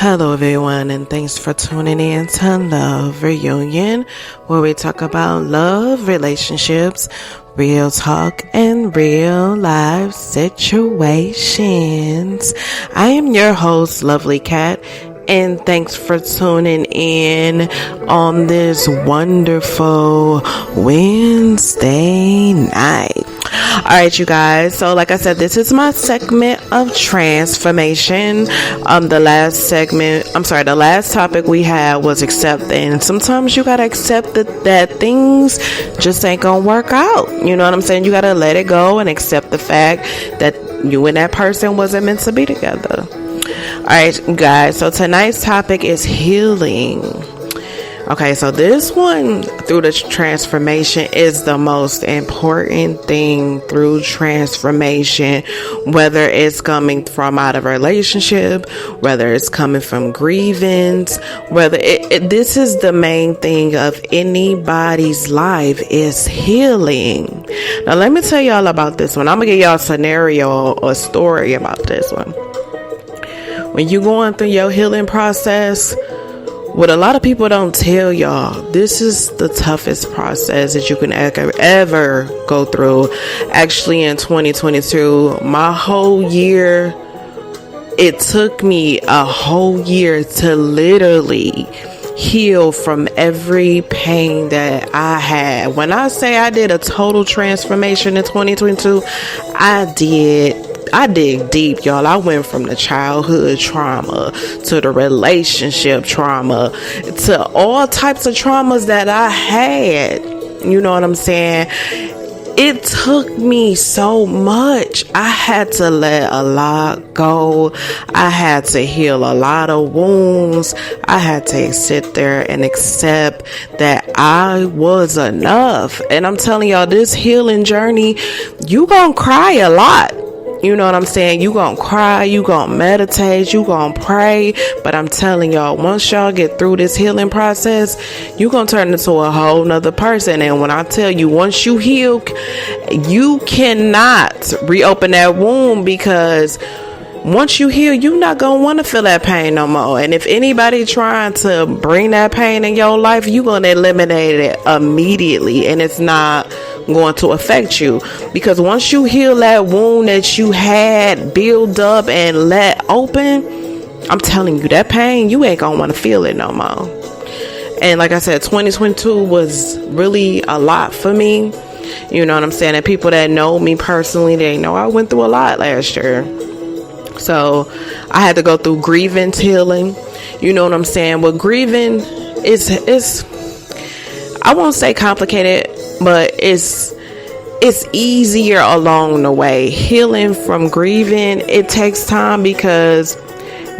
Hello, everyone, and thanks for tuning in to Love Reunion, where we talk about love, relationships, real talk, and real life situations. I am your host, Lovely Cat, and thanks for tuning in on this wonderful Wednesday night. Alright, you guys, so like I said, this is my segment of transformation. The last topic we had was accepting. Sometimes you gotta accept that things just ain't gonna work out. You know what I'm saying? You gotta let it go and accept the fact that you and that person wasn't meant to be together. Alright, guys, so tonight's topic is healing. Okay, so this one through the transformation is the most important thing through transformation, whether it's coming from out of a relationship, whether it's coming from grievance, this is the main thing of anybody's life is healing. Now, let me tell y'all about this one. I'm going to give y'all a scenario or a story about this one. When you're going through your healing process, what a lot of people don't tell y'all, this is the toughest process that you can ever go through. Actually, in 2022, my whole year, it took me a whole year to literally heal from every pain that I had. When I say I did a total transformation in 2022, I dig deep, y'all. I went from the childhood trauma to the relationship trauma to all types of traumas that I had. You know what I'm saying? It took me so much. I had to let a lot go. I had to heal a lot of wounds. I had to sit there and accept that I was enough. And I'm telling y'all, this healing journey, you gonna cry a lot. You know what I'm saying? You gonna cry, you gonna meditate, you gonna pray. But I'm telling y'all, once y'all get through this healing process, you gonna turn into a whole nother person. And when I tell you, once you heal, you cannot reopen that wound, because once you heal, you're not going to want to feel that pain no more. And if anybody trying to bring that pain in your life, you're going to eliminate it immediately. And it's not going to affect you. Because once you heal that wound that you had build up and let open, I'm telling you, that pain, you ain't going to want to feel it no more. And like I said, 2022 was really a lot for me. You know what I'm saying? And people that know me personally, they know I went through a lot last year. So I had to go through grievance healing. You know what I'm saying? Well, grieving is I won't say complicated, but it's easier along the way. Healing from grieving, it takes time, because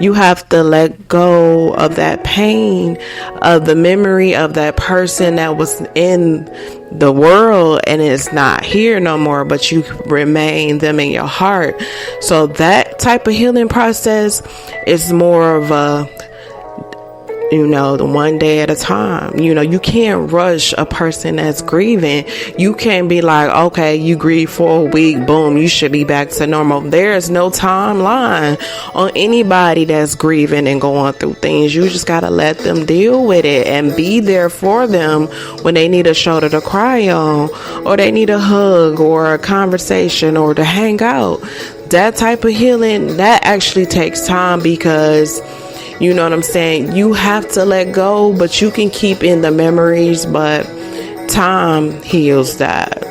you have to let go of that pain, of the memory of that person that was in the world and is not here no more, but you remain them in your heart. So that type of healing process is more of a, the one day at a time. You can't rush a person that's grieving. You can't be like, okay, you grieve for a week, boom, you should be back to normal. There is no timeline on anybody that's grieving and going through things. You just got to let them deal with it and be there for them when they need a shoulder to cry on, or they need a hug or a conversation or to hang out. That type of healing, that actually takes time, because you know what I'm saying? You have to let go, but you can keep in the memories, but time heals that.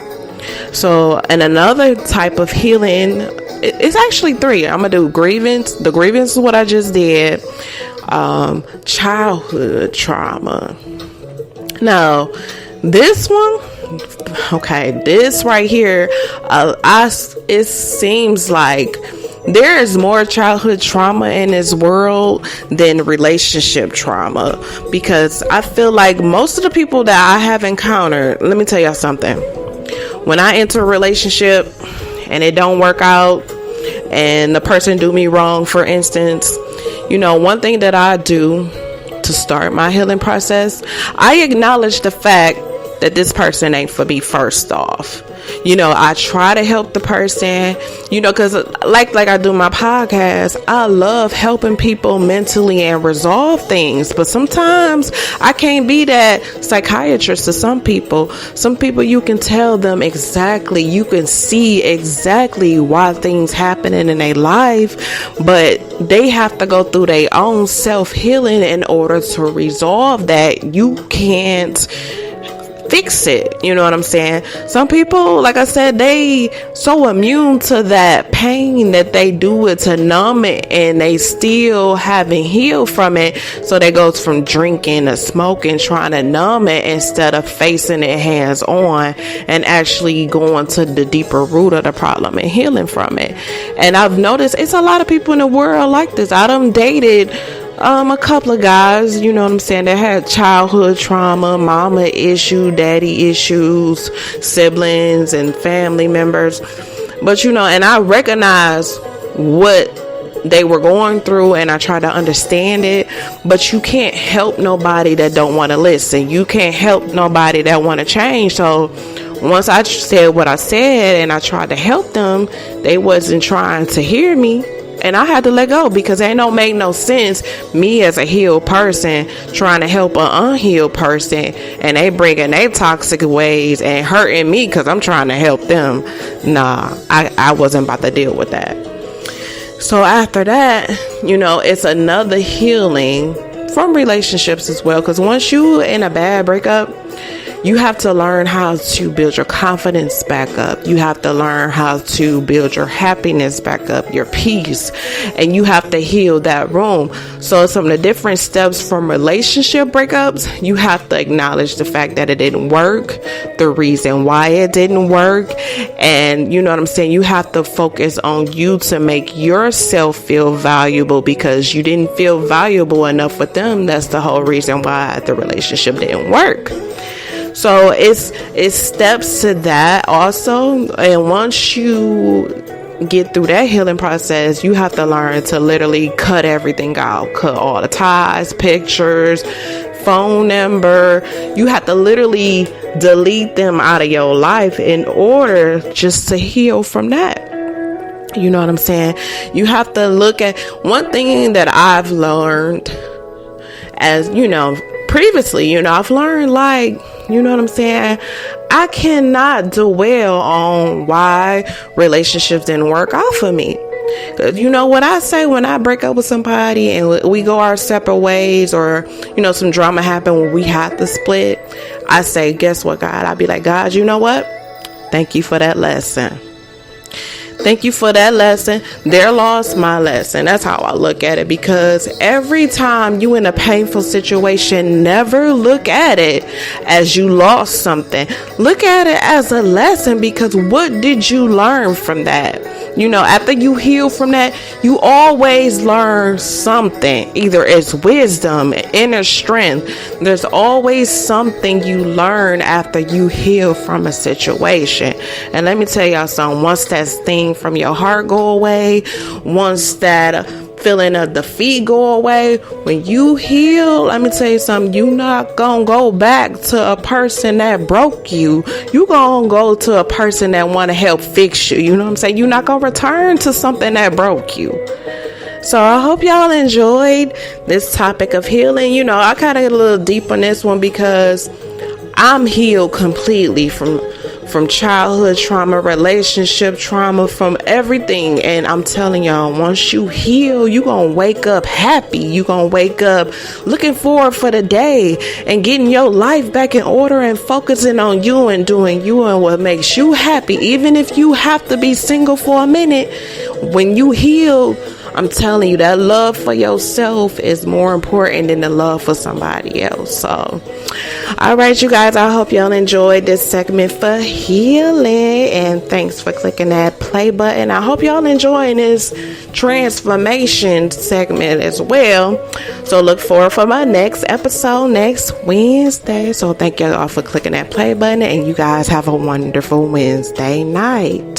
So, and another type of healing, it's actually three. I'm going to do grievance. The grievance is what I just did. Childhood trauma. Now, this one, okay, this right here, it seems like there is more childhood trauma in this world than relationship trauma, because I feel like most of the people that I have encountered, let me tell y'all something. When I enter a relationship and it don't work out and the person do me wrong, for instance, one thing that I do to start my healing process, I acknowledge the fact that this person ain't for me first off. I try to help the person, because like I do my podcast, I love helping people mentally and resolve things. But sometimes I can't be that psychiatrist to some people. Some people, you can tell them exactly, you can see exactly why things happening in their life, but they have to go through their own self-healing in order to resolve that. You can't fix it. You know what I'm saying? Some people, like I said, they so immune to that pain that they do it to numb it, and they still haven't healed from it. So they go from drinking to smoking, trying to numb it instead of facing it hands on and actually going to the deeper root of the problem and healing from it. And I've noticed it's a lot of people in the world like this. I done dated a couple of guys, you know what I'm saying, that had childhood trauma, mama issue, daddy issues, siblings and family members. But and I recognize what they were going through, and I try to understand it. But you can't help nobody that don't want to listen. You can't help nobody that want to change. So once I said what I said and I tried to help them, they wasn't trying to hear me. And I had to let go, because it don't make no sense me as a healed person trying to help an unhealed person, and they bringing their toxic ways and hurting me because I'm trying to help them. Nah, I wasn't about to deal with that. So after that, it's another healing from relationships as well, because once you in a bad breakup, you have to learn how to build your confidence back up. You have to learn how to build your happiness back up, your peace, and you have to heal that room. So some of the different steps from relationship breakups, you have to acknowledge the fact that it didn't work, the reason why it didn't work, and you know what I'm saying? You have to focus on you to make yourself feel valuable, because you didn't feel valuable enough with them. That's the whole reason why the relationship didn't work. So it's steps to that also. And once you get through that healing process, you have to learn to literally cut everything out. Cut all the ties, pictures, phone number. You have to literally delete them out of your life in order just to heal from that. You know what I'm saying? You have to look at one thing that I've learned, as previously, I've learned, like, you know what I'm saying? I cannot dwell on why relationships didn't work out for me. Because what I say when I break up with somebody and we go our separate ways, or, some drama happened where we had to split, I say, guess what, God? I'll be like, God, you know what? Thank you for that lesson. Thank you for that lesson. Their loss, my lesson. That's how I look at it, because every time you in a painful situation, never look at it as you lost something. Look at it as a lesson, because what did you learn from that? After you heal from that, you always learn something. Either it's wisdom, inner strength. There's always something you learn after you heal from a situation. And let me tell y'all something. Once that sting from your heart go away, once that feeling of defeat go away, when you heal, let me tell you something, you not gonna go back to a person that broke you. You gonna go to a person that want to help fix you. You know what I'm saying? You're not gonna return to something that broke you. So I hope y'all enjoyed this topic of healing. I kind of get a little deep on this one, because I'm healed completely from childhood trauma, relationship trauma, from everything. And I'm telling y'all, once you heal, you gonna wake up happy. You gonna wake up looking forward for the day and getting your life back in order and focusing on you and doing you and what makes you happy. Even if you have to be single for a minute, when you heal, I'm telling you, that love for yourself is more important than the love for somebody else. So, all right, you guys, I hope y'all enjoyed this segment for healing, and thanks for clicking that play button. I hope y'all enjoying this transformation segment as well. So look forward for my next episode next Wednesday. So thank y'all for clicking that play button, and you guys have a wonderful Wednesday night.